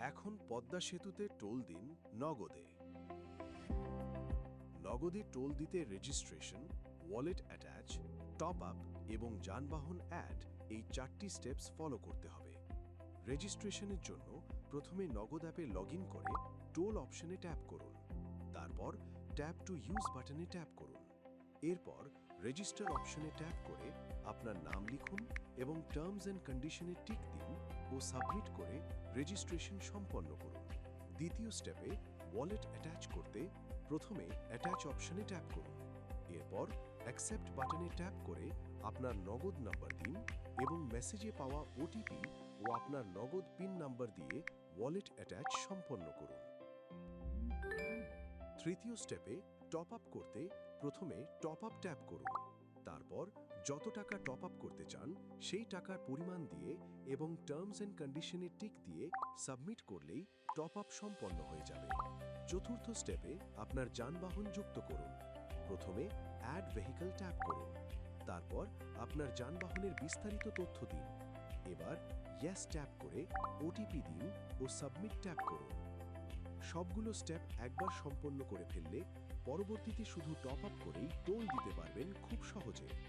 এখন পদ্মা সেতুতে টোল দিন নগদে। নগদে টোল দিতে registration, wallet attach, top up এবং যানবাহন অ্যাড এই 4টি স্টেপস ফলো করতে হবে। রেজিস্ট্রেশনের জন্য প্রথমে নগদ অ্যাপে লগইন করে টোল অপশনে ট্যাপ করুন। তারপর ট্যাপ টু ইউজ বাটনে ট্যাপ করুন। এরপর রেজিস্টার অপশনে ট্যাপ করে আপনার নাম লিখুন এবং টার্মস অ্যান্ড কন্ডিশনে টিক দিন ও সাবমিট করে রেজিস্ট্রেশন সম্পন্ন করুন। দ্বিতীয় স্টেপে ওয়ালেট অ্যাটাচ করতে প্রথমে অ্যাটাচ অপশনে ট্যাপ করুন। এরপর অ্যাকসেপ্ট বাটনে ট্যাপ করে আপনার নগদ নাম্বার দিন এবং মেসেজে পাওয়া ওটিপি ও আপনার নগদ পিন নাম্বার দিয়ে ওয়ালেট অ্যাটাচ সম্পন্ন করুন। তৃতীয় স্টেপে টপ আপ করতে প্রথমে টপ আপ ট্যাপ করুন। তারপর যত টাকা টপ আপ করতে চান সেই টাকার পরিমাণ দিয়ে এবং টার্মস অ্যান্ড কন্ডিশনে টিক দিয়ে সাবমিট করলেই টপ আপ সম্পন্ন হয়ে যাবে। চতুর্থ স্টেপে আপনার যানবাহন যুক্ত করুন। প্রথমে অ্যাড ভেহিকল ট্যাপ করুন। তারপর আপনার যানবাহনের বিস্তারিত তথ্য দিন। এবার ইয়েস ট্যাপ করে ওটিপি দিন ও সাবমিট ট্যাপ করুন। সবগুলো স্টেপ একবার সম্পন্ন করে ফেললে পরবর্তীতে শুধু টপ আপ করেই টোল দিতে পারবেন খুব সহজে।